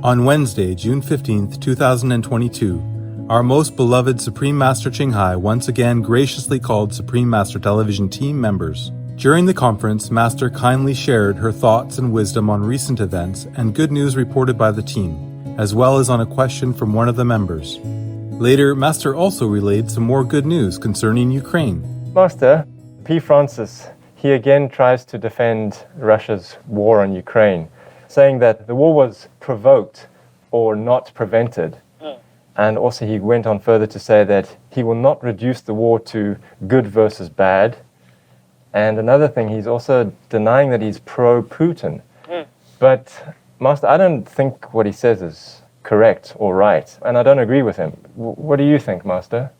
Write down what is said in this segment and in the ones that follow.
On Wednesday, June 15th, 2022, our most beloved Supreme Master Ching Hai once again graciously called Supreme Master Television team members. During the conference, Master kindly shared her thoughts and wisdom on recent events and good news reported by the team, as well as on a question from one of the members. Later, Master also relayed some more good news concerning Ukraine. Master, P. Francis, he again tries to defend Russia's war on Ukraine, saying that the war was provoked or not prevented. And also he went on further to say that he will not reduce the war to good versus bad. And another thing, he's also denying that he's pro-Putin. But, Master, I don't think what he says is correct or right, and I don't agree with him. What do you think, Master?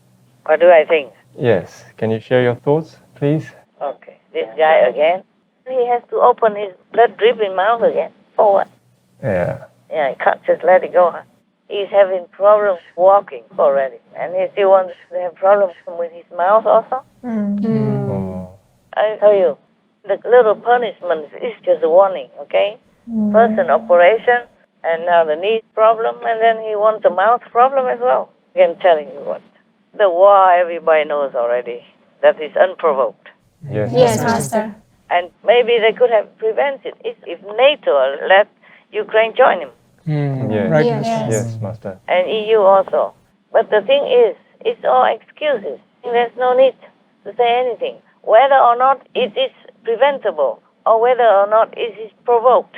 What do I think? Yes. Can you share your thoughts, please? Okay. This guy again, he has to open his blood-dripping mouth again. For what? Yeah. Yeah, he can't just let it go. Huh? He's having problems walking already, and he still wants to have problems with his mouth also. Oh. I tell you, the little punishment is just a warning, okay? First an operation, and now the knee problem, and then he wants a mouth problem as well. I'm telling you what. The war, everybody knows already. That is unprovoked. Yes, Master. And maybe they could have prevented it if NATO let Ukraine join him. Yes. Right, Yes, Master. And EU also. But the thing is, it's all excuses. There's no need to say anything. Whether or not it is preventable or whether or not it is provoked,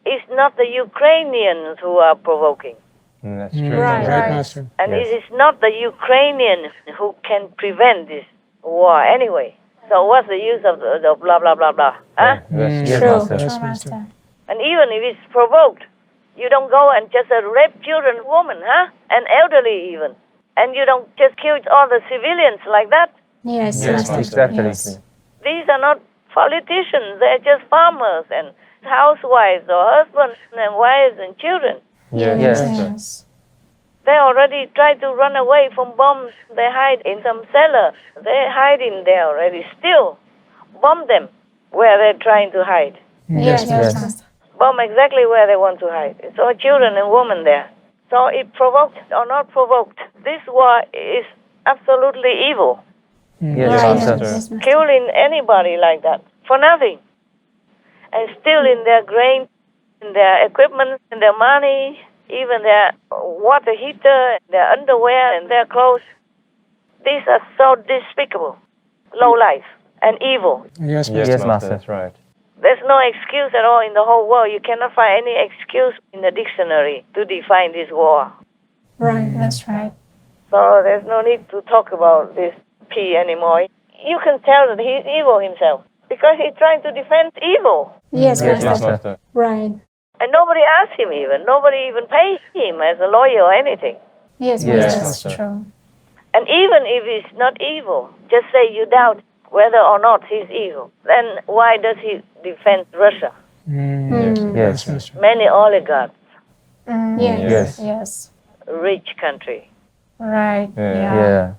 it's not the Ukrainians who are provoking. That's true. Right, Master. And Yes. it is not the Ukrainians who can prevent this war anyway. So what's the use of the blah, blah, blah, blah? Huh? Yes, yes, True. Master. Yes, True, Master. Master. And even if it's provoked, you don't go and just rape children, women, huh? And elderly even. And you don't just kill all the civilians like that. Yes, Yes, Master. exactly. Yes. These are not politicians. They're just farmers and housewives or husbands and wives and children. Yes, Yes. Master. Yes. They already tried to run away from bombs. They hide in some cellar. They're hiding there already. Still, bomb them where they're trying to hide. Yes, Yes. Master. Bomb exactly where they want to hide. It's all children and women there. So it provoked or not provoked, this war is absolutely evil. Yes, Right, Master. yes, Master. Killing anybody like that for nothing. And stealing their grain, their equipment, and their money, even their water heater, their underwear, and their clothes. These are so despicable, low life, and evil. Yes, Master. Yes, Master. That's right. There's no excuse at all in the whole world. You cannot find any excuse in the dictionary to define this war. Right, that's right. So there's no need to talk about this P anymore. You can tell that he's evil himself because he's trying to defend evil. Yes, Yes, Master. Master. Right. And nobody asked him even. Nobody even paid him as a lawyer or anything. Yes, Yes, Master. Master. True. And even if he's not evil, just say you doubt whether or not he's evil. Then why does he defend Russia? Yes. Master. Many oligarchs, Yes, Yes. yes. rich country. Right. Yeah.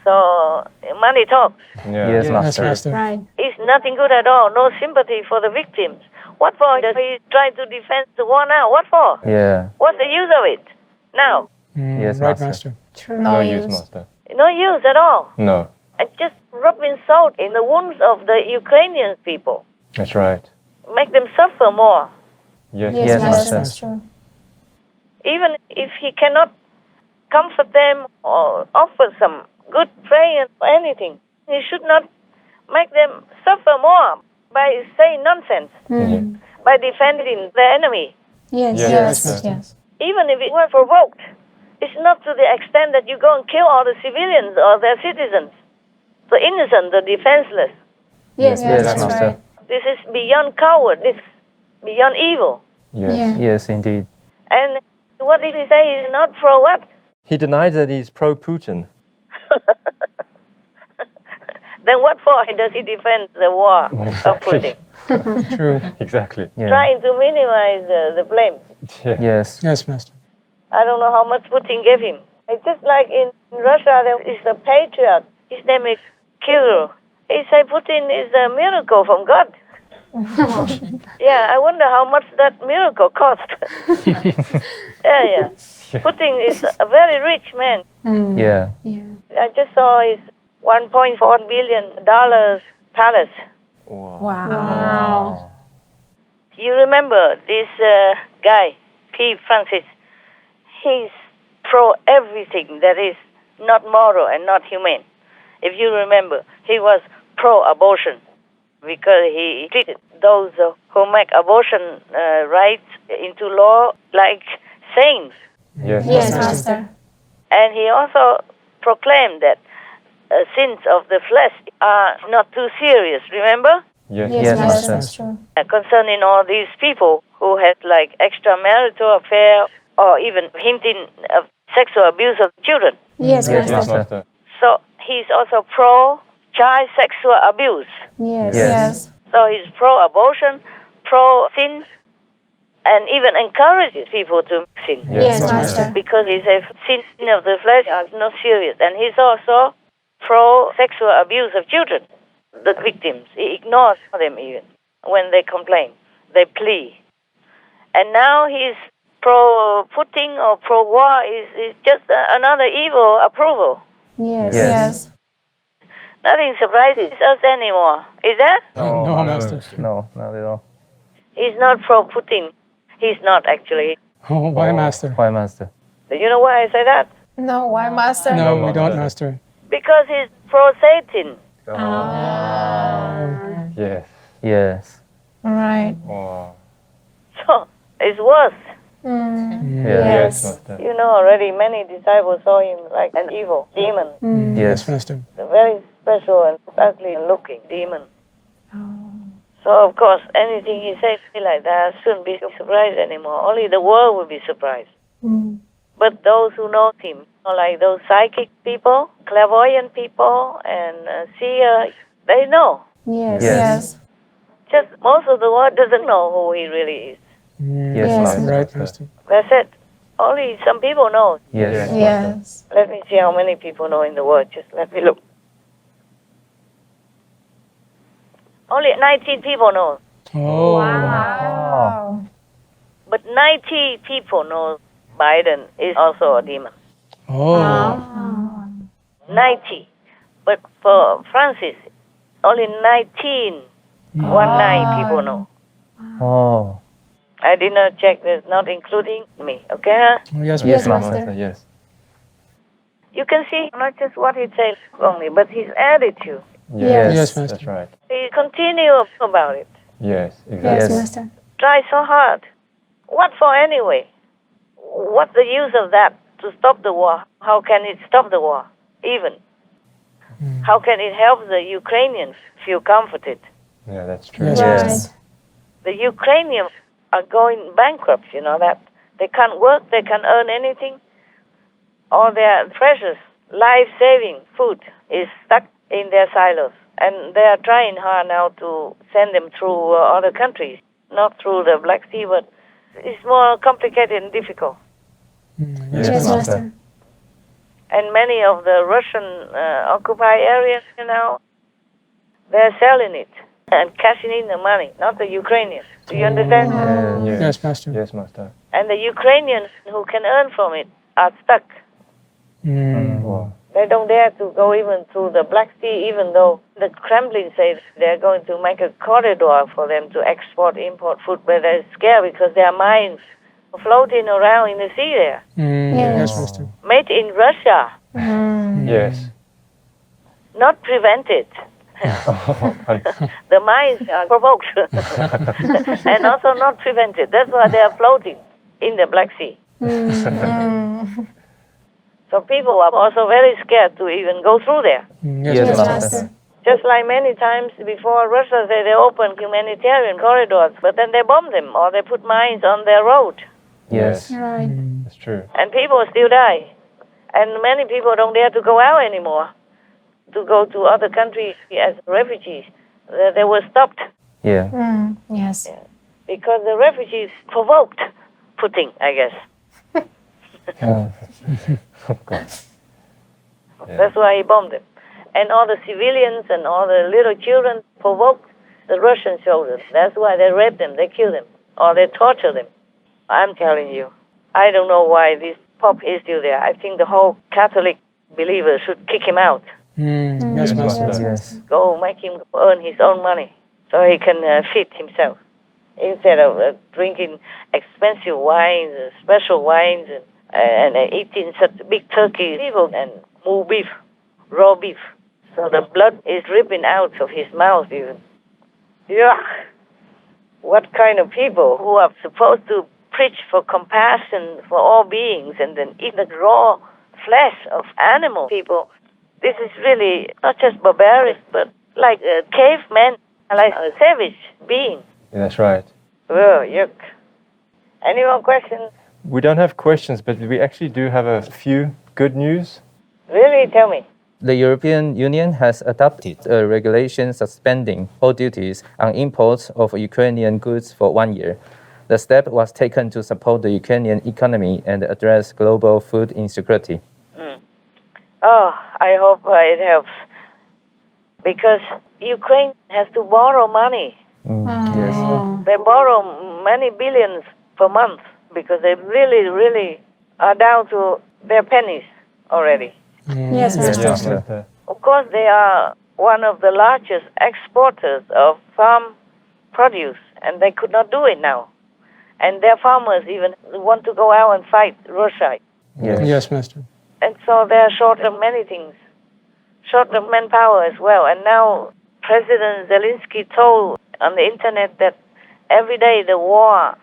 So money talks. Yes, Yes, Master. Master. Right. It's nothing good at all. No sympathy for the victims. What for does he try to defend the war now? What for? Yeah. What's the use of it now? Yes, Right, Master. Master. True. No use, Master. No use at all. No. And just rubbing salt in the wounds of the Ukrainian people. That's right. Make them suffer more. Yes, Yes, yes, Master. Master. That's true. Even if he cannot comfort them or offer some good prayer or anything, he should not make them suffer more by saying nonsense, by defending the enemy. Yes, Yes, yes, Master. yes. Even if it were provoked, it's not to the extent that you go and kill all the civilians or their citizens, the innocent, the defenseless. Yes, Yes, that's Master. right. This is beyond coward. This is beyond evil. Yes. Yeah. Yes, indeed. And what did he say? He's not pro what? He denies that he's pro-Putin. Then what for does he defend the war of Putin? True. Exactly. Trying to minimize the blame. Yes. Yes, Master. I don't know how much Putin gave him. It's just like in Russia, there is a patriarch. His name is Kirill. He said Putin is a miracle from God. Yeah, I wonder how much that miracle cost. Yeah. Putin is a very rich man. Yeah. I just saw his $1.4 billion palace. Wow. You remember this guy, P. Francis? He's pro everything that is not moral and not humane. If you remember, he was pro-abortion because he treated those who make abortion rights into law like saints. Yes, Master. And he also proclaimed that sins of the flesh are not too serious, remember? Yes, Master. That's true. Concerning all these people who had like extramarital affair or even hinting of sexual abuse of children. Yes, Yes, Master. Master. So he's also pro-child sexual abuse. Yes. So he's pro-abortion, pro-sin, and even encourages people to sin. Yes, Master. Because he says sin of the flesh is not serious. And he's also pro-sexual abuse of children, the victims. He ignores them even when they complain. They plea. And now he's pro-Putin or pro-war is just another evil approval. Yes. Nothing surprises us anymore. Is that? No, Master. No, not at all. He's not pro-Putin. He's not actually. Oh, why, Master? Why, Master? Do you know why I say that? No, why, Master? No, we don't, Master. Because he's pro-Satan. Yes. Right. Oh. So it's worse. Yes. Master. You know already many disciples saw him like an evil demon. Yes. Master. A very special and ugly looking demon. So of course anything he says like that shouldn't be surprised anymore. Only the world will be surprised. But those who know him, like those psychic people, clairvoyant people, and seer, they know. Yes. Just most of the world doesn't know who he really is. Yes, Master. Right, Master. That's it. Only some people know. Yes. Let me see how many people know in the world. Just let me look. Only 19 people know. Oh. Wow. But 90 people know Biden is also a demon. Oh. 90. But for Francis, only 19. 19 people know. Oh. I did not check this, not including me. Okay? Oh, yes, Yes, Master. Master. Yes. You can see not just what he says only, but his attitude. Yes, Master. That's right. He continues about it. Yes, Yes, exactly. Master. Try so hard. What for anyway? What's the use of that to stop the war? How can it stop the war? Even. How can it help the Ukrainians feel comforted? Yeah, that's true. Yes, Right. The Ukrainians are going bankrupt, you know that. They can't work, they can't earn anything. All their precious, life-saving food is stuck in their silos. And they are trying hard now to send them through other countries, not through the Black Sea, but it's more complicated and difficult. Yes, Master. And many of the Russian occupied areas, they're selling it and cashing in the money, not the Ukrainians. Do you understand? Yes, Master. Yes, Master. And the Ukrainians who can earn from it are stuck. Wow. They don't dare to go even through the Black Sea, even though the Kremlin says they're going to make a corridor for them to export, import food, but they're scared because their mines are floating around in the sea there. Yes, Master. Made in Russia, Yes. not prevented. The mines are provoked and also not prevented. That's why they are floating in the Black Sea. So people are also very scared to even go through there. Yes, Master. Just like many times before, Russia said they opened humanitarian corridors, but then they bomb them or they put mines on their road. Yes. Right. That's true. And people still die. And many people don't dare to go out anymore, to go to other countries as refugees. They were stopped Yeah. Yes. because the refugees provoked Putin, I guess. Of course. That's why he bombed them. And all the civilians and all the little children provoked the Russian soldiers. That's why they rape them, they kill them, or they torture them. I'm telling you, I don't know why this Pope is still there. I think the whole Catholic believers should kick him out. Yes, Master. Yes. Go make him earn his own money so he can feed himself. Instead of drinking expensive wines, special wines, and eating such big turkey and moo beef, raw beef. So the blood is dripping out of his mouth even. Yuck! What kind of people who are supposed to preach for compassion for all beings and then eat the raw flesh of animal people? This is really not just barbaric, but like a caveman, like a savage being. Yeah, that's right. Oh, yuck. Any more questions? We don't have questions, but we actually do have a few good news. Really? Tell me. The European Union has adopted a regulation suspending all duties on imports of Ukrainian goods for 1 year. The step was taken to support the Ukrainian economy and address global food insecurity. Oh, I hope it helps. Because Ukraine has to borrow money. Yes. They borrow many billions per month because they really, really are down to their pennies already. Yes, Master. Master. Of course, they are one of the largest exporters of farm produce, and they could not do it now. And their farmers even want to go out and fight Russia. Yes, Master. And so they are short of many things, short of manpower as well. And now President Zelensky told on the internet that every day the war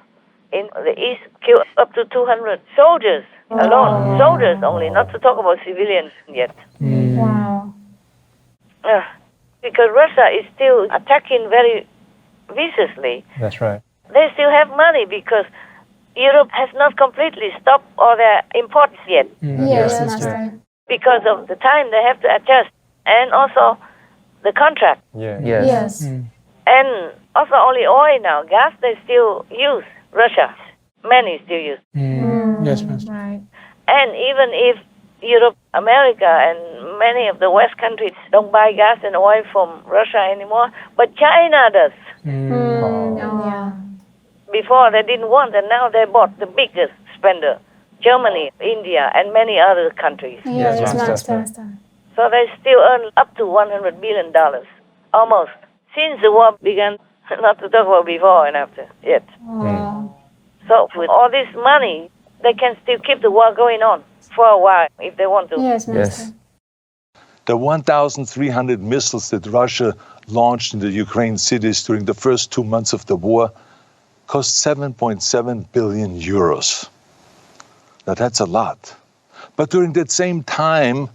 in the east killed up to 200 soldiers alone. Soldiers only, not to talk about civilians yet. Wow. Because Russia is still attacking very viciously. That's right. They still have money because Europe has not completely stopped all their imports yet Yes, Master. because of the time they have to adjust and also the contract. Yeah. Yes. Yes. And also only oil now. Gas they still use. Russia. Many still use. Yes, Master. Right. And even if Europe, America, and many of the West countries don't buy gas and oil from Russia anymore, but China does. Yeah. Before they didn't want, and now they bought the biggest spender. Germany, India, and many other countries. Yes, Master. Master. So they still earn up to $100 billion, almost, since the war began, not to talk about before and after yet. Wow. So with all this money, they can still keep the war going on for a while if they want to. Yes, Master. Yes. The 1,300 missiles that Russia launched in the Ukraine cities during the first 2 months of the war cost 7.7 billion euros. Now that's a lot. But during that same time,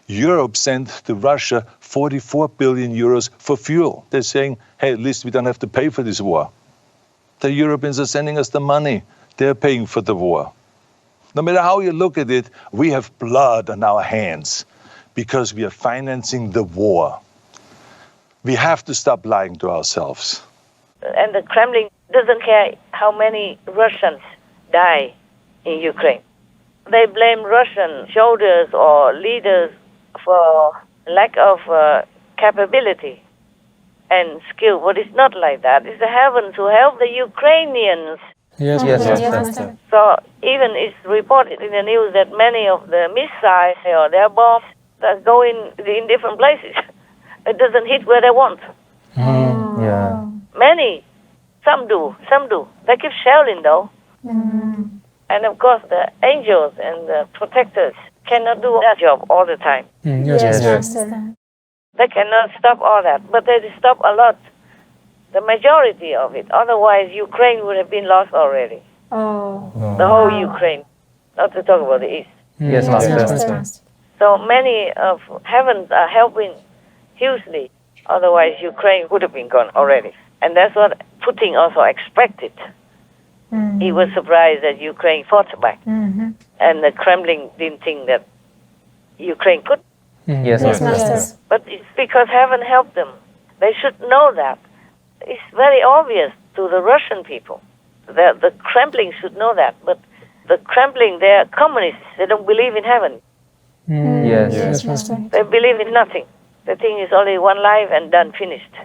Europe sent to Russia 44 billion euros for fuel. They're saying, hey, at least we don't have to pay for this war. The Europeans are sending us the money. They're paying for the war. No matter how you look at it, we have blood on our hands because we are financing the war. We have to stop lying to ourselves. And the Kremlin doesn't care how many Russians die in Ukraine. They blame Russian soldiers or leaders for lack of capability and skill, but it's not like that. It's the heavens who help the Ukrainians. Yes, Yes, Master. Yes, Master. Master. So even it's reported in the news that many of the missiles or their bombs are going in different places. It doesn't hit where they want. Yeah. Many, some do. They keep shelling though. And of course the angels and the protectors cannot do that job all the time. Yes, Yes, Master. Master. They cannot stop all that, but they stop a lot, the majority of it. Otherwise, Ukraine would have been lost already. Oh. The whole Ukraine, not to talk about the East. Yes, Yes, Master. Master. So many of heavens are helping hugely. Otherwise, Ukraine would have been gone already. And that's what Putin also expected. He was surprised that Ukraine fought back. And the Kremlin didn't think that Ukraine could. Yes, Yes, Master. Master. But it's because heaven helped them. They should know that. It's very obvious to the Russian people. The Kremlin should know that. But the Kremlin, they're communists. They don't believe in heaven. Yes. Yes, Master. They believe in nothing. They think it's only one life and done, finished.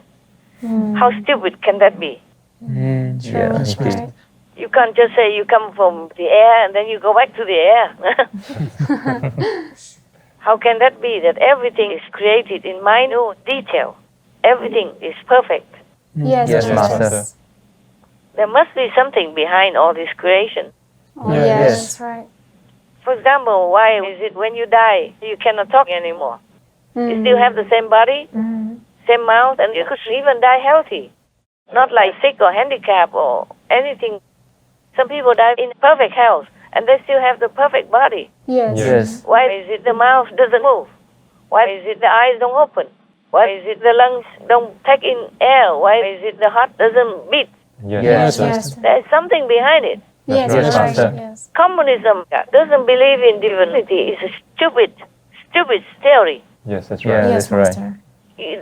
How stupid can that be? Yeah, That's indeed. right. You can't just say you come from the air and then you go back to the air. How can that be that everything is created in minute detail? Everything is perfect. Yes, Yes, Master. Master. There must be something behind all this creation. Oh, Yeah. yes, Yes. that's right. For example, why is it when you die, you cannot talk anymore? You still have the same body, same mouth, and you could even die healthy. Not like sick or handicapped or anything. Some people die in perfect health, and they still have the perfect body. Yes. Yes. Why is it the mouth doesn't move? Why is it the eyes don't open? Why is it the lungs don't take in air? Why is it the heart doesn't beat? Yes, Yes. Master. Yes. There's something behind it. Yes, Yes, that's Master. right. Yes. Communism doesn't believe in divinity. It's a stupid theory. Yes, that's Yeah. right. Yes, that's right. Master.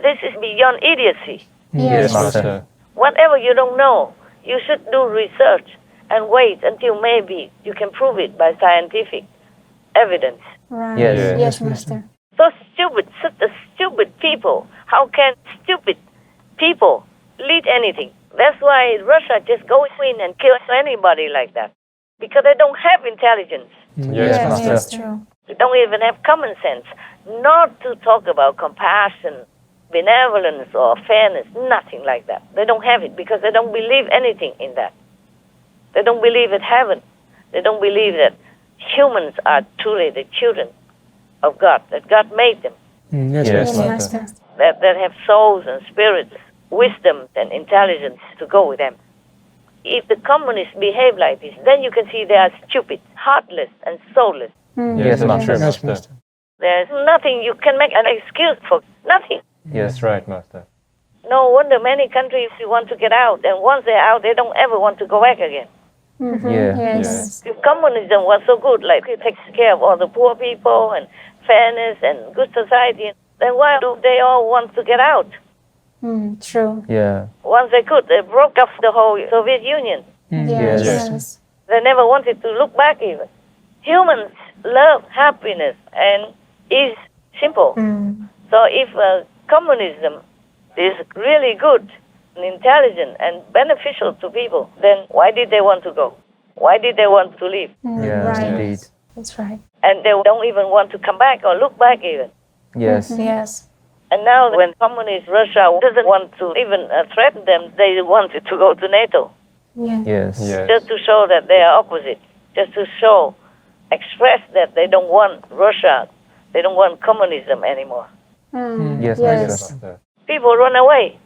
This is beyond idiocy. Yes, Master. Whatever you don't know, you should do research and wait until maybe you can prove it by scientific evidence. Right. Yes. Yes, Yes, Master. So stupid, such a stupid people. How can stupid people lead anything? That's why Russia just goes in and kills anybody like that. Because they don't have intelligence. Yes, Yes, Master. that's true. They don't even have common sense. Not to talk about compassion, benevolence, or fairness. Nothing like that. They don't have it because they don't believe anything in that. They don't believe in heaven. They don't believe that humans are truly the children of God, that God made them, Yes, Yes, Yes, Master. Master. that have souls and spirits, wisdom and intelligence to go with them. If the communists behave like this, then you can see they are stupid, heartless, and soulless. Yes, that's Master. true, Yes, Master. Master. There's nothing you can make an excuse for. Nothing. That's right, Master. No wonder many countries want to get out, and once they're out, they don't ever want to go back again. Yeah. Yes. If communism was so good, like it takes care of all the poor people and fairness and good society, then why do they all want to get out? True. Yeah. Once they could, they broke up the whole Soviet Union. Yes. Yes. Yes. They never wanted to look back even. Humans love happiness and is simple. So if communism is really good and intelligent and beneficial to people, then why did they want to go? Why did they want to leave? Yeah, Right. indeed. That's right. And they don't even want to come back or look back even. Yes. Yes. And now when communist Russia doesn't want to even threaten them, they wanted to go to NATO. Yeah. Yes. Yes. Just to show that they are opposite. Just to show, express that they don't want Russia, they don't want communism anymore. Yes, Yes. Master. People run away.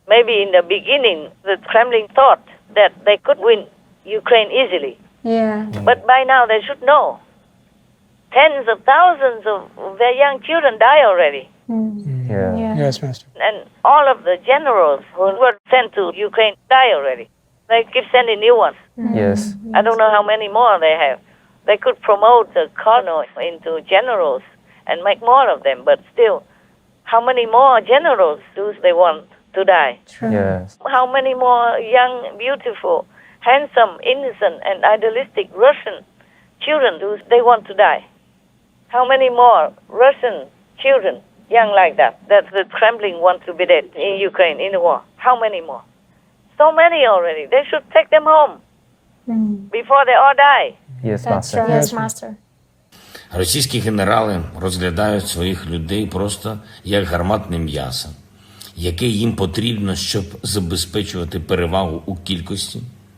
Maybe in the beginning, the Kremlin thought that they could win Ukraine easily. Yeah. But by now they should know. Tens of thousands of their young children die already. Yeah. Yeah. Yes, Master. And all of the generals who were sent to Ukraine die already. They keep sending new ones. Yes. I don't know how many more they have. They could promote the colonels into generals and make more of them, but still, how many more generals do they want to die? True. Yes. How many more young, beautiful, handsome, innocent, and idealistic Russian children do they want to die? How many more Russian children, young like that the Kremlin wants to be dead in Ukraine, in the war? How many more? So many already. They should take them home before they all die. Yes, That's Master. right. Yes, Master. Російські генерали розглядають своїх людей просто як гарматне м'ясо, яке їм потрібно, щоб забезпечувати перевагу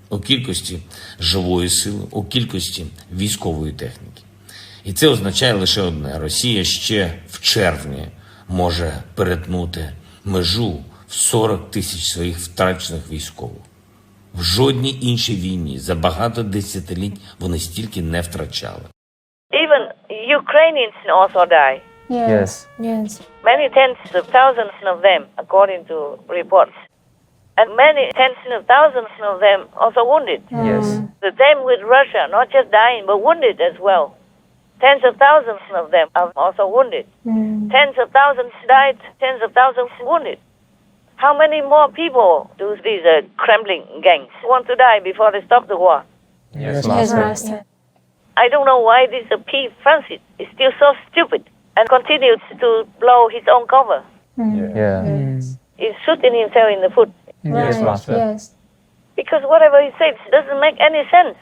у кількості живої сили, у кількості військової техніки. І це означає лише одне: Росія ще в червні може перетнути межу в 40 тисяч своїх втрачених військових. В жодній іншій війні за багато десятиліть вони стільки не втрачали. Even Ukrainians also die. Yes. Yes. Many tens of thousands of them, according to reports. And many tens of thousands of them also wounded. Yes. The same with Russia, not just dying, but wounded as well. Tens of thousands of them are also wounded. Tens of thousands died, tens of thousands wounded. How many more people do these Kremlin gangs want to die before they stop the war? Yes, Yes, Master. Master. I don't know why this P. Francis is still so stupid and continues to blow his own cover. Yeah. is shooting himself in the foot. Right. Master. Yes. Because whatever he says doesn't make any sense.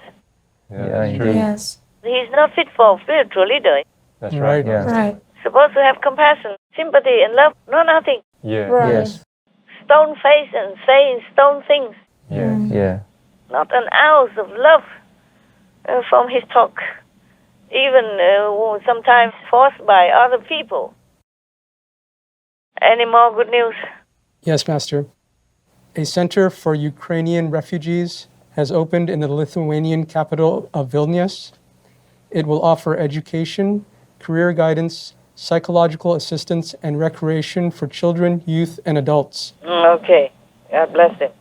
Yeah, that's true. indeed. Yes. He's not fit for a spiritual leader. That's right. Yeah. Right. Supposed to have compassion, sympathy, and love. No, nothing. Yeah. Right. Yes. Stone face and saying stone things. Yeah. Yeah. Not an ounce of love from his talk. Even sometimes forced by other people. Any more good news? Yes, Master. A center for Ukrainian refugees has opened in the Lithuanian capital of Vilnius. It will offer education, career guidance, psychological assistance, and recreation for children, youth, and adults. Okay. God bless him.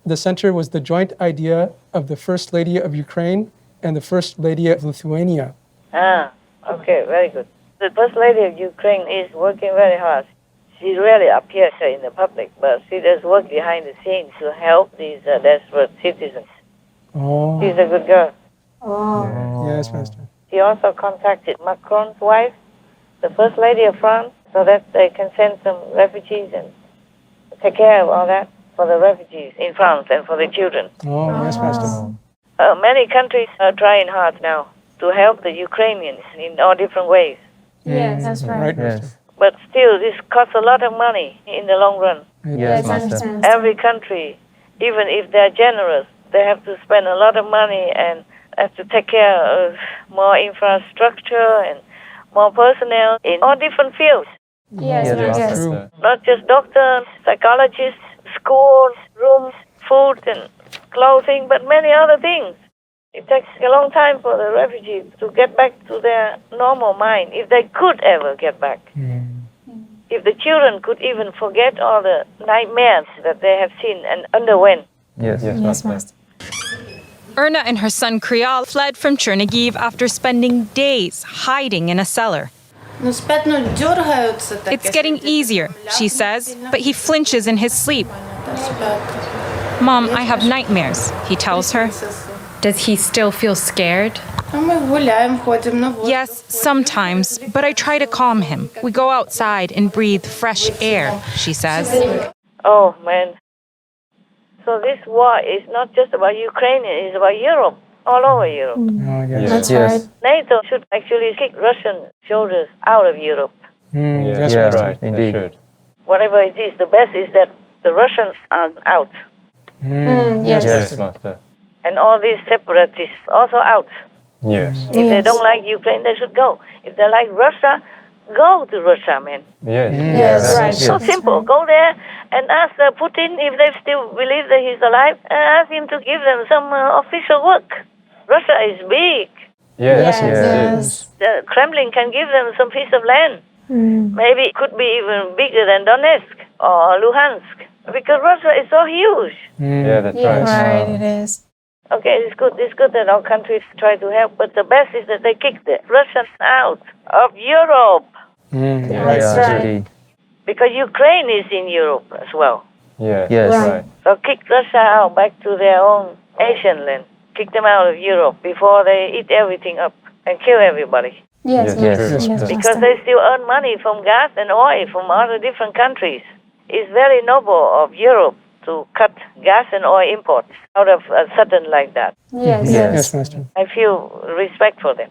The center was the joint idea of the First Lady of Ukraine and the First Lady of Lithuania. Okay, very good. The First Lady of Ukraine is working very hard. She rarely appears in the public, but she does work behind the scenes to help these desperate citizens. Oh. She's a good girl. Oh. Yes, Master. She also contacted Macron's wife, the First Lady of France, so that they can send some refugees and take care of all that for the refugees in France and for the children. Oh, yes, Master. Many countries are trying hard now to help the Ukrainians in all different ways. Yes, that's right. Right, Yes. Master. But still, this costs a lot of money in the long run. Yes, I Master. understand. Every country, even if they're generous, they have to spend a lot of money and have to take care of more infrastructure and more personnel in all different fields. Yes, Yes, yes. Master. True. Not just doctors, psychologists, schools, rooms, food and clothing, but many other things. It takes a long time for the refugees to get back to their normal mind, if they could ever get back. If the children could even forget all the nightmares that they have seen and underwent. Yes. Yes, Master. Erna and her son Krial fled from Chernihiv after spending days hiding in a cellar. It's getting easier, she says, but he flinches in his sleep. Mom, I have nightmares, he tells her. Does he still feel scared? Yes, sometimes, but I try to calm him. We go outside and breathe fresh air, she says. Oh, man. So this war is not just about Ukraine, it's about Europe, all over Europe. Oh, yes. That's Yes. right. NATO should actually kick Russian soldiers out of Europe. Yes, Yeah. Master. Right. They Indeed. should. Whatever it is, the best is that the Russians are out. Yes. Yes, Master. And all these separatists also out. Yes. If they don't like Ukraine, they should go. If they like Russia, go to Russia, man. Yes. Yes, That's right. So simple. Go there and ask Putin if they still believe that he's alive, and ask him to give them some official work. Russia is big. Yes. Yes. The Kremlin can give them some piece of land. Maybe it could be even bigger than Donetsk or Luhansk, because Russia is so huge. Yeah, that's Yeah, right. right, it is. Okay, it's good that our countries try to help, but the best is that they kick the Russians out of Europe, That's Yeah, right. indeed. because Ukraine is in Europe as well. Yes. Yes. Right. So kick Russia out back to their own Asian land. Kick them out of Europe before they eat everything up and kill everybody. Yes, Yes, yes, true. yes, Yes, Because Master. they still earn money from gas and oil from other different countries. It's very noble of Europe to cut gas and oil imports out of a sudden like that. Yes, Yes. Yes, Master. I feel respect for them.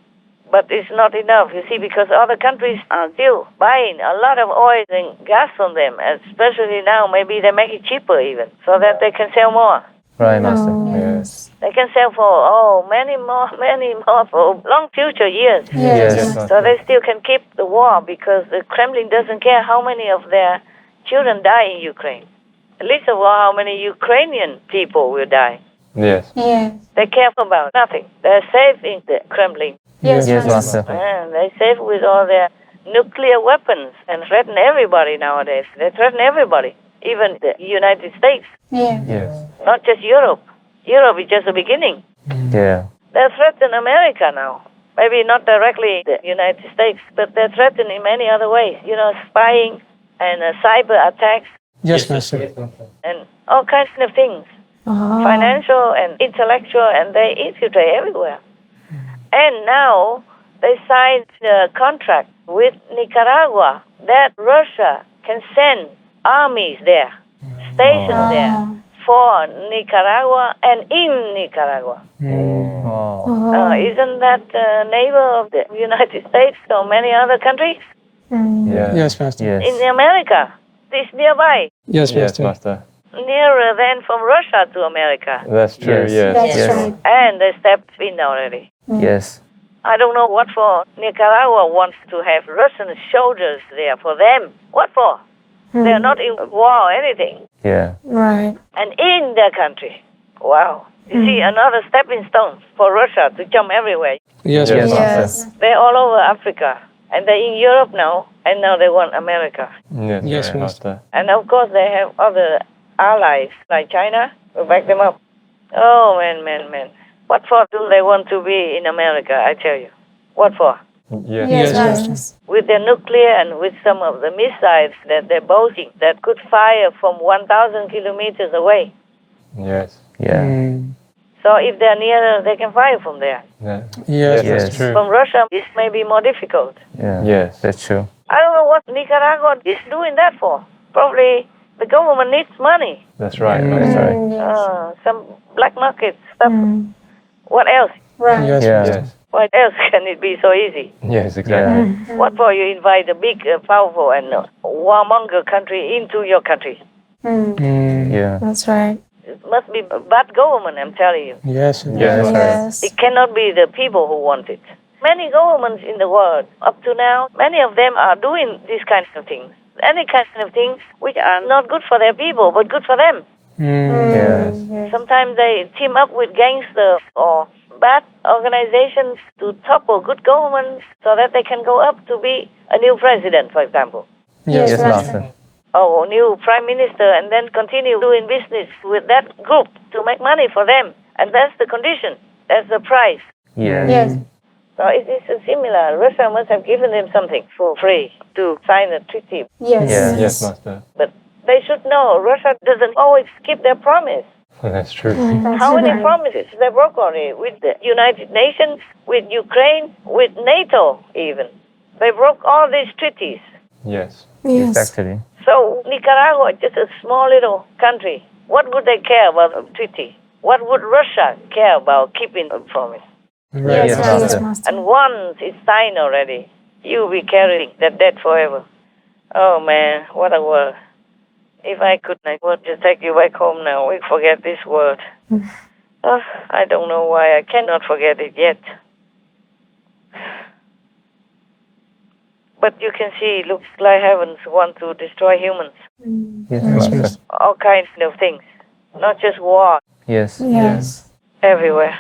But it's not enough, you see, because other countries are still buying a lot of oil and gas from them, especially now. Maybe they make it cheaper even, so that they can sell more. Right, Master. Yes. They can sell for, many more for long future years. Yes. Yes, So Master. they still can keep the war because the Kremlin doesn't care how many of their children die in Ukraine. Least of all, how many Ukrainian people will die. Yes. Yes. They care about nothing. They're safe in the Kremlin. Yes, Yes, Master. Master. And they're safe with all their nuclear weapons and threaten everybody nowadays. They threaten everybody, even the United States, Yeah. Yes. not just Europe. Europe is just the beginning. Yeah. They threaten America now. Maybe not directly the United States, but they're threatened in many other ways. Spying and cyber attacks Yes, Master. and all kinds of things. Financial and intellectual, and they infiltrate everywhere. And now they signed a contract with Nicaragua that Russia can send armies there, stationed there for Nicaragua and in Nicaragua. Isn't that neighbor of the United States or many other countries? Yes, Master. Yes. In America, it's nearby, Yes, Yes, Master. Master. nearer than from Russia to America. That's true, Yes. yes. That's right. And they stepped in already. Yes. I don't know what for Nicaragua wants to have Russian soldiers there for them. What for? They're not in war or anything. Yeah. Right. And in their country. Wow. You see, another stepping stone for Russia to jump everywhere. Yes, Yes. Master. Yes. They're all over Africa. And they're in Europe now. And now they want America. Yes, Yes, right, Master. And of course, they have other allies like China who back them up. Oh, man. What for do they want to be in America, I tell you? What for? Yes. Yes, Yes, Master. With their nuclear and with some of the missiles that they're boasting that could fire from 1,000 kilometers away. Yes. Yeah. So if they're nearer, they can fire from there. Yeah. Yes, Yes. That's true. From Russia, this may be more difficult. Yeah. Yes. That's true. I don't know what Nicaragua is doing that for. Probably the government needs money. That's right. That's right. Yes. Some black market stuff. What else? Right. Yes, Yeah. Master. Yes. What else can it be so easy? Yes, exactly. What for you invite a big, powerful and warmonger country into your country? Yeah. That's right. It must be a bad government, I'm telling you. Yes, Yes. Yes. It cannot be the people who want it. Many governments in the world, up to now, many of them are doing these kinds of things. Any kinds of things which are not good for their people, but good for them. Yes. Sometimes they team up with gangsters or bad organizations to topple good governments so that they can go up to be a new president, for example, Yes, Yes, Master. Master. or a new prime minister, and then continue doing business with that group to make money for them. And that's the condition. That's the price. Yes. Yes. So it is similar. Russia must have given them something for free to sign a treaty. Yes. Yes. Yes, Master. But they should know Russia doesn't always keep their promise. That's true. That's How many right. promises they broke already with the United Nations, with Ukraine, with NATO even. They broke all these treaties. Yes. Yes. Exactly. So Nicaragua is just a small little country. What would they care about a treaty? What would Russia care about keeping a promise? Right. Yes, Yes, Master. Master. Master. And once it's signed already, you'll be carrying that debt forever. Oh man, what a world. If I could, I would just take you back home now. We forget this word. Oh, I don't know why I cannot forget it yet. But you can see, it looks like heavens want to destroy humans. Yes, Yes, Master. Master. All kinds of things. Not just war, Yes. Yes. everywhere.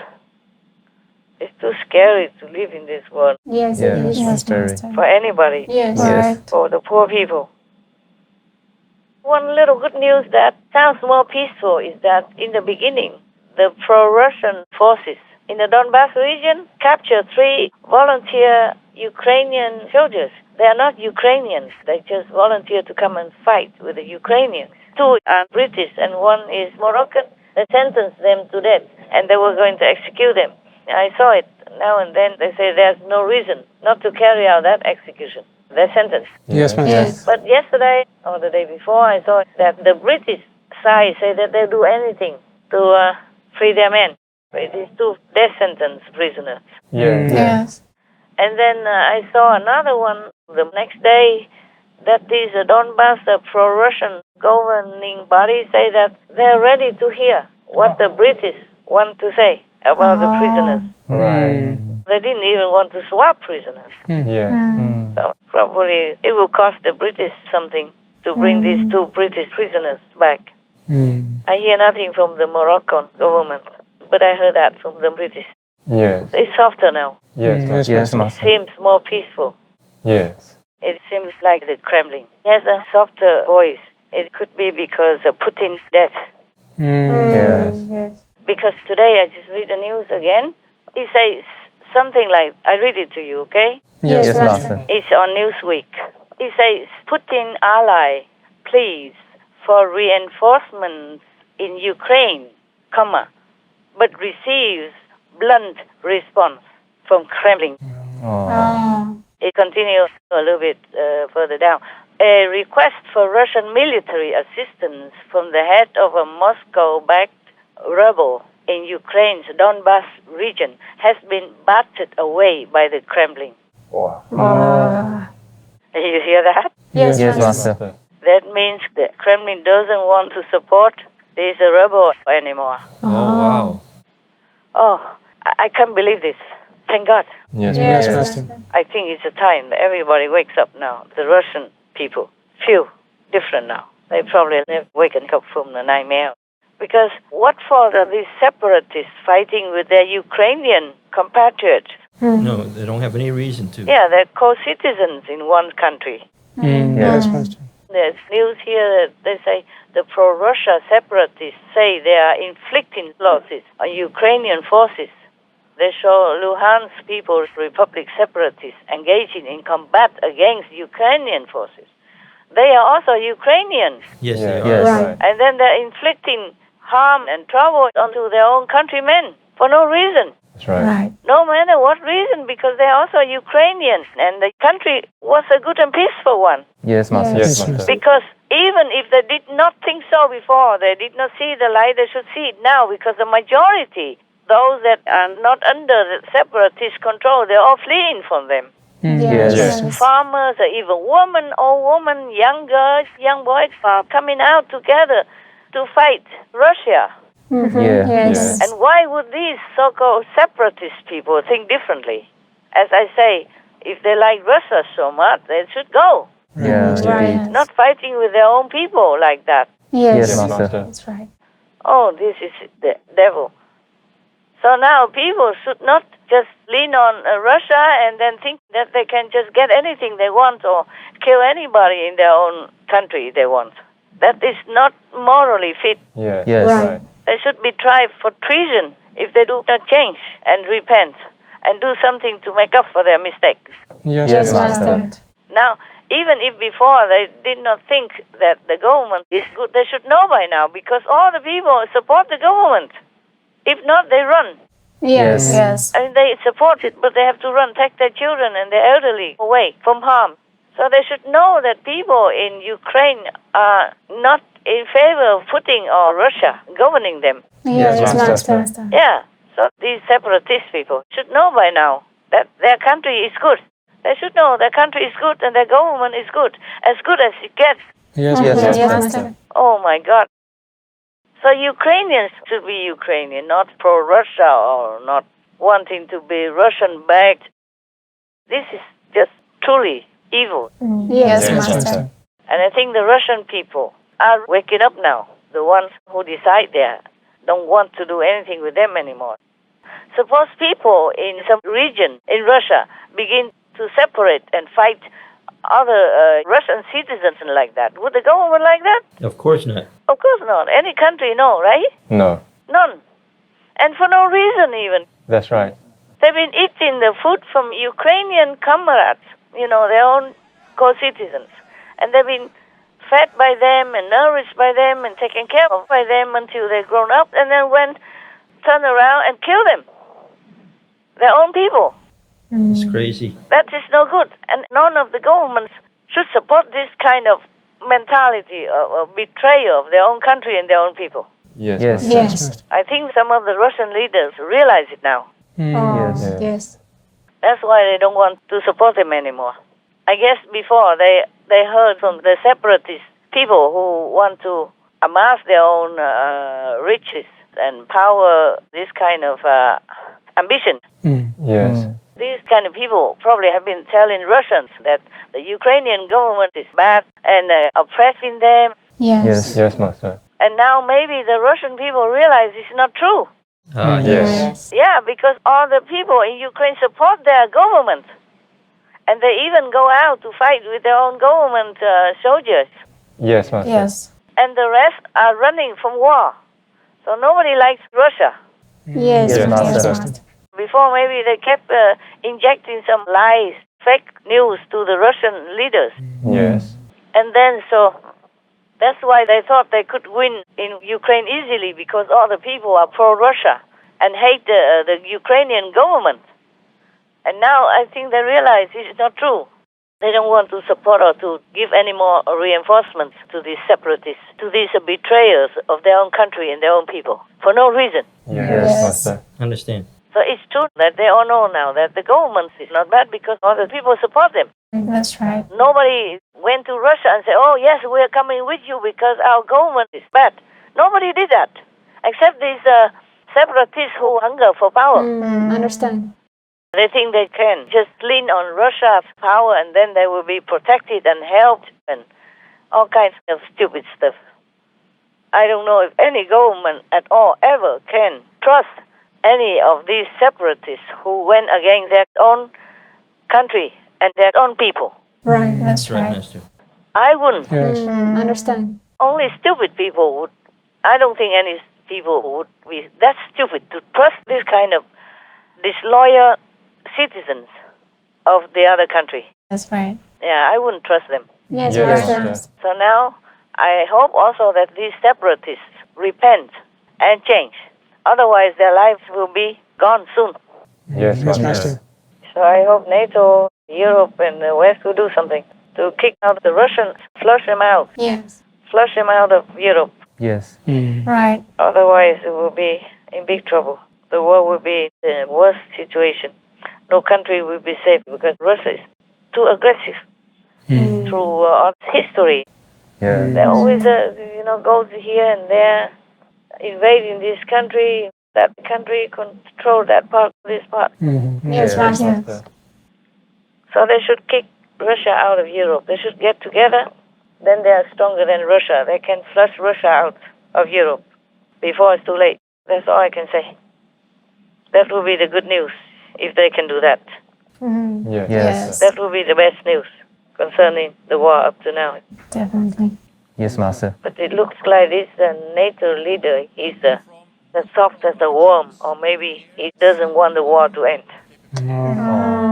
It's too scary to live in this world Yes, Yeah, it is. yes, Yes, very. Master. for anybody, Yes. Yes. Right. for the poor people. One little good news that sounds more peaceful is that in the beginning, the pro-Russian forces in the Donbass region captured 3 volunteer Ukrainian soldiers. They are not Ukrainians. They just volunteer to come and fight with the Ukrainians. 2 are British and 1 is Moroccan. They sentenced them to death and they were going to execute them. I saw it now and then. They say there's no reason not to carry out that execution. They're sentenced. Yes, Master. Yes. But yesterday or the day before, I saw that the British side say that they'll do anything to free their men. It is 2 death sentence prisoners. Yes. Yes. And then I saw another one the next day that is Donbass, the pro-Russian governing body, say that they're ready to hear what the British want to say about the prisoners. Right. They didn't even want to swap prisoners. Yeah. So probably it will cost the British something to bring these 2 British prisoners back. I hear nothing from the Moroccan government, but I heard that from the British. Yes. It's softer now. Yes. Yes, Yes, It Master. seems more peaceful. Yes. It seems like the Kremlin has a softer voice. It could be because of Putin's death. Yes. Yes. Because today I just read the news again. It says something like, I read it to you, okay? Yes, Yes, Master. Master. It's on Newsweek. It says, Putin ally pleads for reinforcements in Ukraine, comma, but receives blunt response from Kremlin. Oh. It continues a little bit further down. a request for Russian military assistance from the head of a Moscow-backed rebel in Ukraine's Donbas region has been battered away by the Kremlin. Wow. You hear that? Yes, Yes, Master. Master. That means the Kremlin doesn't want to support this rebel anymore. Oh, wow. Oh, I can't believe this. Thank God. Yes, Yes, Master. Master. I think it's a time that everybody wakes up now. The Russian people feel different now. They probably never waken up from the nightmare. Because what for are these separatists fighting with their Ukrainian compatriots? No, they don't have any reason to. Yeah, they're co-citizens in one country. Yes, Master. There's news here that they say the pro-Russia separatists say they are inflicting losses on Ukrainian forces. They show Luhansk People's Republic separatists engaging in combat against Ukrainian forces. They are also Ukrainians. Yes, they are. Yes. Right. And then they're inflicting harm and trouble onto their own countrymen for no reason. That's right. Right. No matter what reason, because they're also Ukrainians. And the country was a good and peaceful one. Yes, Master. Yes, Master. Because even if they did not think so before, they did not see the light, they should see it now. Because the majority, those that are not under the separatist control, they're all fleeing from them. Yes. Yes. Farmers, even women, old women, young girls, young boys are coming out together to fight Russia. Yeah. Yes. And why would these so-called separatist people think differently? As I say, if they like Russia so much, they should go. Yeah. Right. Not fighting with their own people like that. Yes. Yes, Master. That's right. Oh, this is the devil. So now people should not just lean on Russia and then think that they can just get anything they want or kill anybody in their own country they want. That is not morally fit. Yes. Yes. Right. They should be tried for treason if they do not change and repent and do something to make up for their mistakes. Yes, Yes, Master. Master. Now, even if before they did not think that the government is good, they should know by now because all the people support the government. If not, they run. Yes. Yes. I mean, they support it, but they have to run, take their children and their elderly away from harm. So they should know that people in Ukraine are not in favor of Putin or Russia governing them. Yes, Yes, Master. Master. Yeah, so these separatist people should know by now that their country is good. They should know their country is good and their government is good as it gets. Yes, Yes, Master. Yes, Master. Master. Oh my God. So Ukrainians should be Ukrainian, not pro-Russia or not wanting to be Russian-backed. This is just truly evil. Yes, Yes, Master. Master. And I think the Russian people are waking up now. The ones who decide there don't want to do anything with them anymore. Suppose people in some region in Russia begin to separate and fight other Russian citizens like that. Would the government like that? Of course not. Of course not. Any country, no, right? No. None. And for no reason even. That's right. They've been eating the food from Ukrainian comrades, their own co-citizens. And they've been fed by them and nourished by them and taken care of by them until they're grown up and then turn around and kill them. Their own people. It's crazy. That is no good. And none of the governments should support this kind of mentality of betrayal of their own country and their own people. Yes. Yes. Master. Yes. I think some of the Russian leaders realize it now. Oh, Yes. yes. That's why they don't want to support them anymore. I guess before they heard from the separatist people who want to amass their own riches and power, this kind of ambition. Yes. These kind of people probably have been telling Russians that the Ukrainian government is bad and oppressing them. Yes. Yes. Yes, Master. And now maybe the Russian people realize it's not true. Yes. Yeah, because all the people in Ukraine support their government. And they even go out to fight with their own government soldiers. Yes, Master. Yes. And the rest are running from war. So nobody likes Russia. Yes. Yes, Yes, Master. Master. Before maybe they kept injecting some lies, fake news to the Russian leaders. Yes. And then so that's why they thought they could win in Ukraine easily because all the people are pro-Russia and hate the Ukrainian government. And now I think they realize it's not true. They don't want to support or to give any more reinforcements to these separatists, to these betrayers of their own country and their own people, for no reason. Yes, Master. Understand. So it's true that they all know now that the government is not bad because all the people support them. That's right. Nobody went to Russia and said, oh, yes, we are coming with you because our government is bad. Nobody did that, except these separatists who hunger for power. Understand. They think they can just lean on Russia's power and then they will be protected and helped and all kinds of stupid stuff. I don't know if any government at all ever can trust any of these separatists who went against their own country and their own people. Right, that's right. Master. I wouldn't. Yes. Understand. Only stupid people would. I don't think any people would be that stupid to trust this kind of disloyal citizens of the other country. That's right. Yeah, I wouldn't trust them. Yes, Yes, Master. Master. So now I hope also that these separatists repent and change. Otherwise, their lives will be gone soon. Yes, Yes, Master. Master. So I hope NATO, Europe, and the West will do something to kick out the Russians, flush them out, Yes. flush them out of Europe. Yes. Right. Otherwise, it will be in big trouble. The world will be in a worse situation. No country will be safe because Russia is too aggressive through history. Yeah. They always, goes here and there, invading this country, that country, control that part, this part. Yes, Master. So they should kick Russia out of Europe. They should get together. Then they are stronger than Russia. They can flush Russia out of Europe before it's too late. That's all I can say. That will be the good news if they can do that. Yes. Yes. That will be the best news concerning the war up to now. Definitely. Yes, Master. But it looks like this NATO leader is the soft as a worm, or maybe he doesn't want the war to end.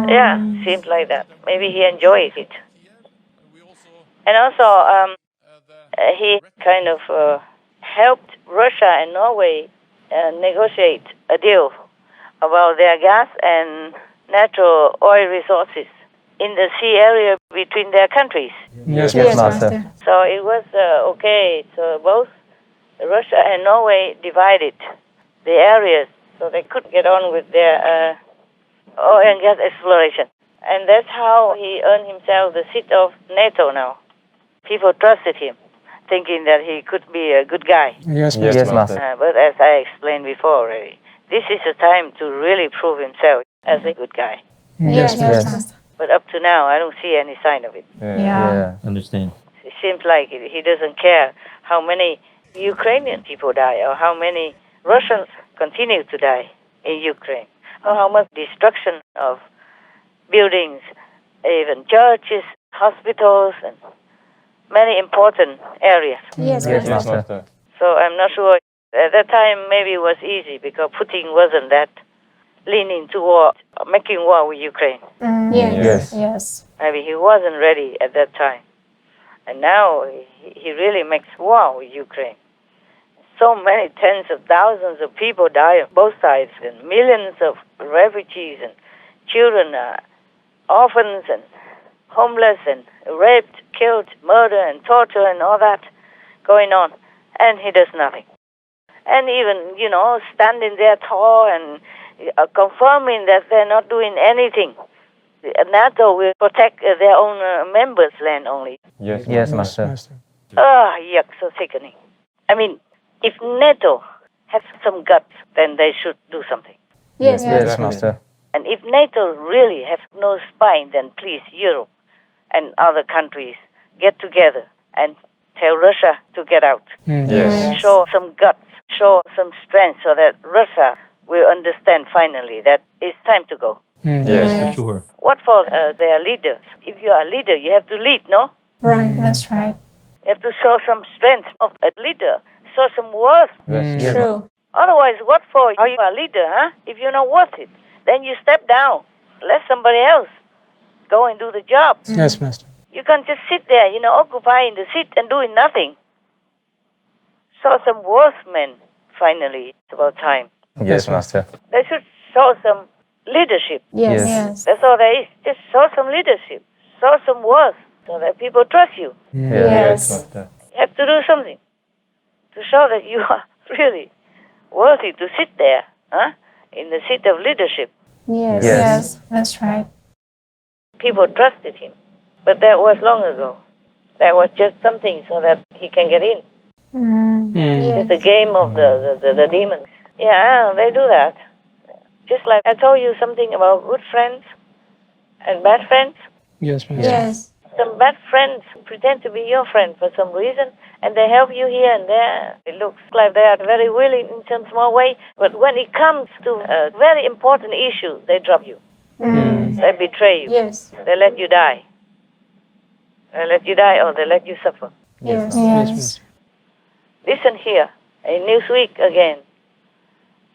Yeah, seems like that. Maybe he enjoys it. And also, he kind of helped Russia and Norway negotiate a deal about their gas and natural oil resources in the sea area between their countries. Yes, Yes, Master. Master. So it was okay. So both Russia and Norway divided the areas so they could get on with their oil and gas exploration. And that's how he earned himself the seat of NATO now. People trusted him, thinking that he could be a good guy. Yes, Yes, Master. Yes, Master. But as I explained before already, this is a time to really prove himself as a good guy. Yes, Yes. Master. But up to now, I don't see any sign of it. Yeah. Yeah. Understand. It seems like he doesn't care how many Ukrainian people die or how many Russians continue to die in Ukraine or how much destruction of buildings, even churches, hospitals, and many important areas. Yes, Yes, Master. Yes, Master. Master. So I'm not sure. At that time, maybe it was easy because Putin wasn't that leaning toward making war with Ukraine. Yes. Yes. Maybe he wasn't ready at that time. And now he really makes war with Ukraine. So many tens of thousands of people die on both sides, and millions of refugees and children are orphans and homeless and raped, killed, murder and torture and all that going on. And he does nothing. And even, standing there tall and confirming that they're not doing anything. NATO will protect their own members' land only. Yes, Yes, Master. Master. Yuck, so sickening. I mean, if NATO has some guts, then they should do something. Yes, Yes, Master. And if NATO really has no spine, then please, Europe and other countries get together and tell Russia to get out. Yes. Show some guts, show some strength so that Russia will understand finally that it's time to go. Yes, for sure. What for their leaders? If you are a leader, you have to lead, no? Right, that's right. You have to show some strength of a leader, show some worth. Yes. True. Otherwise, what for are you a leader, huh? If you're not worth it, then you step down. Let somebody else go and do the job. Yes, Master. You can't just sit there, occupying the seat and doing nothing. Show some worth, men, finally. It's about time. Yes, Master. They should show some leadership. Yes. Yes. Yes. That's all there is. Just show some leadership. show some worth so that people trust you. Yes. You have to do something to show that you are really worthy to sit there, in the seat of leadership. Yes. That's right. People trusted him, but that was long ago. That was just something so that he can get in. It's the game of the demons. Yeah, they do that. Just like I told you something about good friends and bad friends. Yes, Master. Yes. Some bad friends pretend to be your friend for some reason, and they help you here and there. It looks like they are very willing in some small way, but when it comes to a very important issue, they drop you. They betray you. Yes. They let you die. They let you die or they let you suffer. Yes. Listen here, in Newsweek again.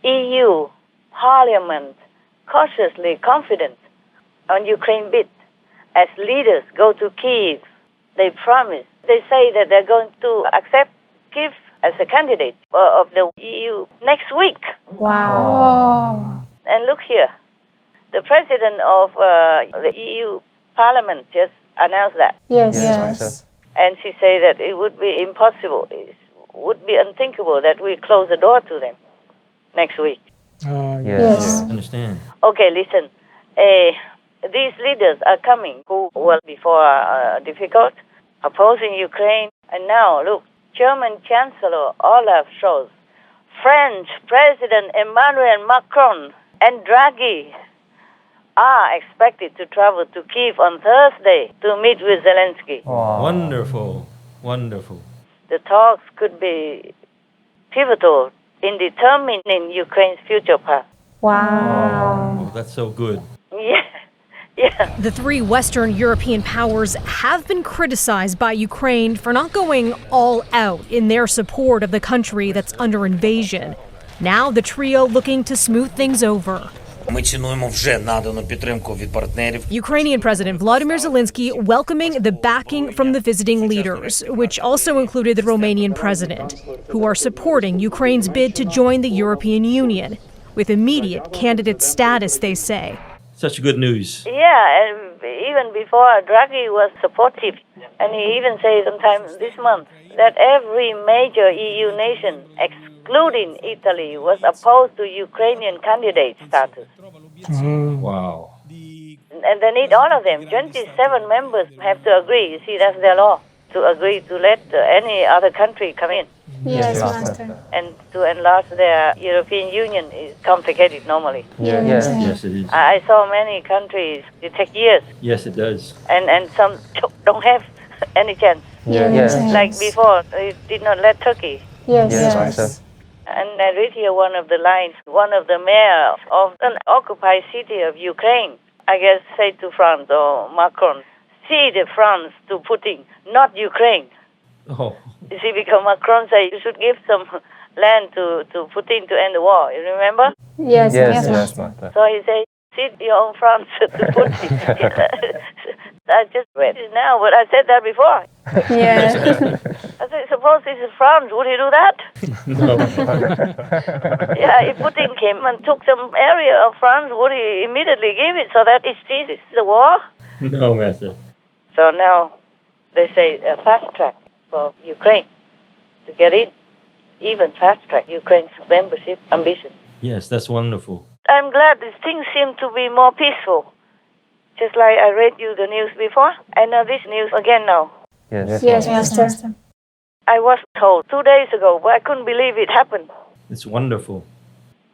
EU Parliament cautiously confident on Ukraine bid. As leaders go to Kyiv, they promise. They say that they're going to accept Kyiv as a candidate of the EU next week. Wow. And look here, the president of the EU Parliament just announced that. Yes. And she said that it would be impossible, it would be unthinkable that we close the door to them next week. Yes. I understand. Okay, listen. These leaders are coming who were before difficult, opposing Ukraine. And now, look, German Chancellor Olaf Scholz, French President Emmanuel Macron, and Draghi are expected to travel to Kyiv on Thursday to meet with Zelensky. Wonderful. Wonderful. The talks could be pivotal in determining Ukraine's future path. Wow. Oh, that's so good. Yeah. The three Western European powers have been criticized by Ukraine for not going all out in their support of the country that's under invasion. Now the trio looking to smooth things over. Ukrainian President Vladimir Zelensky welcoming the backing from the visiting leaders, which also included the Romanian president, who are supporting Ukraine's bid to join the European Union, with immediate candidate status, they say. Such good news. Yeah, and even before Draghi was supportive, and he even said sometime this month that every major EU nation, excluding Italy, was opposed to Ukrainian candidate status. Wow. And they need all of them. 27 members have to agree. You see, that's their law, to agree to let any other country come in. Yes, Master. And to enlarge their European Union is complicated normally. Yes, it is. I saw many countries, it takes years, Yes, it does. and some don't have any chance. Like before, they did not let Turkey. Yes. And I read here one of the lines, one of the mayor of an occupied city of Ukraine, I guess, say to France or Macron, cede France to Putin, not Ukraine. Oh. You see, because Macron said you should give some land to Putin to end the war. You remember? Yes. So he said, cede your own France to Putin. I just read it now, but I said that before. Yes. I said, suppose this is France, would he do that? No. Yeah, if Putin came and took some area of France, would he immediately give it so that it ceases the war? No, Master. So now they say a fast track for Ukraine to get in, even fast track Ukraine's membership ambition. Yes, that's wonderful. I'm glad these things seem to be more peaceful. Just like I read you the news before, I know this news again now. Yes, Master. I was told 2 days ago, but I couldn't believe it happened. It's wonderful.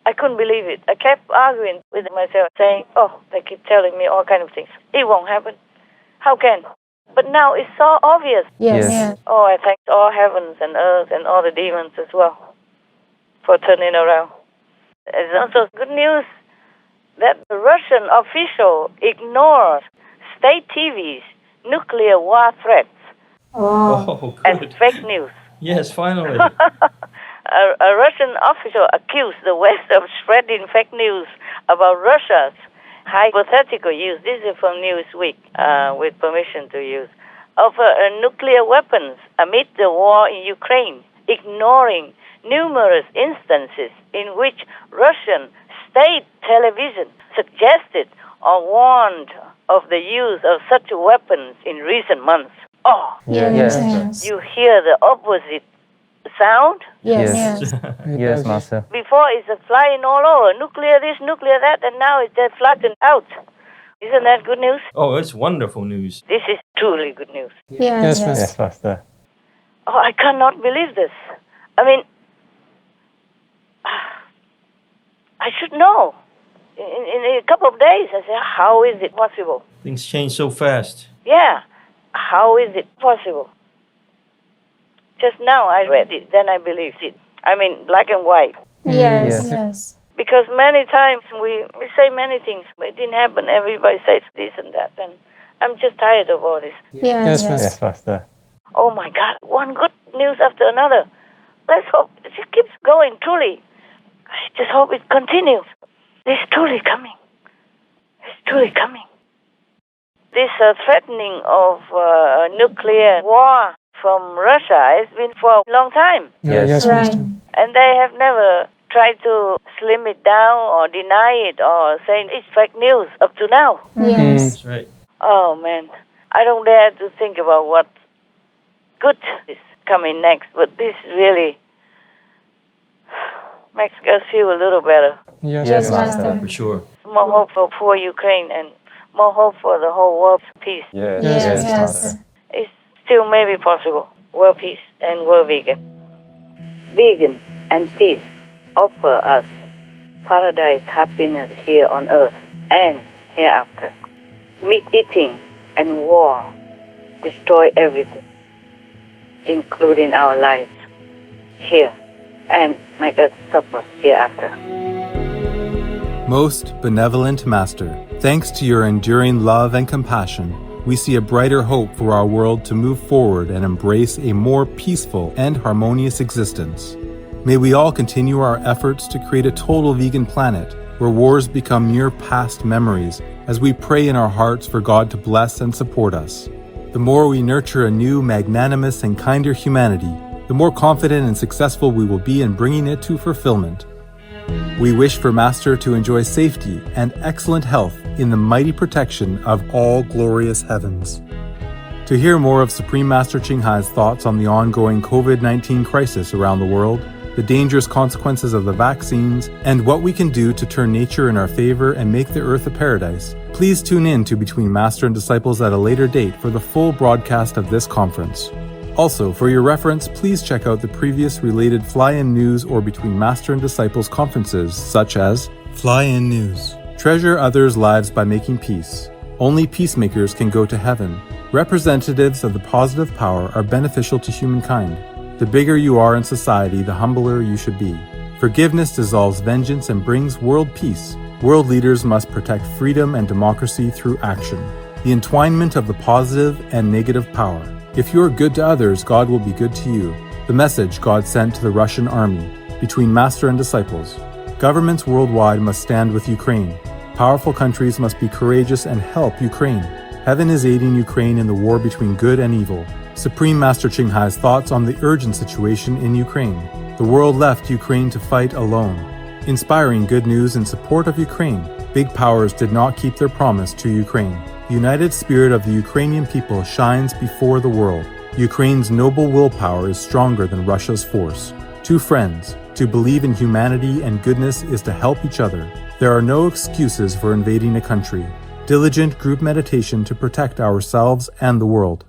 I couldn't believe it. I kept arguing with myself, saying, oh, they keep telling me all kinds of things. It won't happen. How can? But now it's so obvious. Yes. Oh, I thank all heavens and earth and all the demons as well for turning around. It's also good news that the Russian official ignores state TV's nuclear war threats Oh, as good. fake news. Yes, finally. A Russian official accused the West of spreading fake news about Russia's hypothetical use, this is from Newsweek, with permission to use, of nuclear weapons amid the war in Ukraine, ignoring numerous instances in which Russian state television suggested or warned of the use of such weapons in recent months. Oh, Yes. you hear the opposite sound? Yes. Yes, Master. Before it's flying all over, nuclear this, nuclear that, and now it's just flattened out. Isn't that good news? Oh, it's wonderful news. This is truly good news. Yes. Yes, Master. Oh, I cannot believe this. I mean, I should know. In a couple of days, I say, how is it possible? Things change so fast. Yeah, how is it possible? Just now I read it, then I believed it. I mean, black and white. Yes. Because many times we say many things, but it didn't happen. Everybody says this and that, and I'm just tired of all this. Yes. Yes, Master. Oh my God, one good news after another. Let's hope it just keeps going, truly. I just hope it continues. It's truly coming. It's truly coming. This threatening of nuclear war from Russia has been for a long time. Yes. Right. And they have never tried to slim it down or deny it or say it's fake news up to now. Yes. That's right. Oh, man. I don't dare to think about what good is coming next, but this really makes us feel a little better. Yes, Master. For sure. More hope for poor Ukraine and more hope for the whole world peace. Yes, Yes. Master. It's still maybe possible. World peace and world vegan. Vegan and peace offer us paradise happiness here on earth and hereafter. Meat eating and war destroy everything, including our lives here, and make us suffer hereafter. Most benevolent Master, thanks to your enduring love and compassion, we see a brighter hope for our world to move forward and embrace a more peaceful and harmonious existence. May we all continue our efforts to create a total vegan planet where wars become mere past memories as we pray in our hearts for God to bless and support us. The more we nurture a new, magnanimous, and kinder humanity, the more confident and successful we will be in bringing it to fulfillment. We wish for Master to enjoy safety and excellent health in the mighty protection of all glorious heavens. To hear more of Supreme Master Ching Hai's thoughts on the ongoing COVID-19 crisis around the world, the dangerous consequences of the vaccines, and what we can do to turn nature in our favor and make the earth a paradise, please tune in to Between Master and Disciples at a later date for the full broadcast of this conference. Also, for your reference, please check out the previous related Fly-In News or Between Master and Disciples conferences, such as Fly-In News, Treasure Others' Lives by Making Peace, Only Peacemakers Can Go to Heaven, Representatives of the Positive Power Are Beneficial to Humankind, The Bigger You Are in Society, the Humbler You Should Be, Forgiveness Dissolves Vengeance and Brings World Peace, World Leaders Must Protect Freedom and Democracy Through Action, The Entwinement of the Positive and Negative Power, If you're good to others, God will be good to you. The message God sent to the Russian army, Between Master and Disciples. Governments worldwide must stand with Ukraine. Powerful countries must be courageous and help Ukraine. Heaven is aiding Ukraine in the war between good and evil. Supreme Master Ching Hai's thoughts on the urgent situation in Ukraine. The world left Ukraine to fight alone. Inspiring good news in support of Ukraine. Big powers did not keep their promise to Ukraine. The united spirit of the Ukrainian people shines before the world. Ukraine's noble willpower is stronger than Russia's force. Two friends. To believe in humanity and goodness is to help each other. There are no excuses for invading a country. Diligent group meditation to protect ourselves and the world.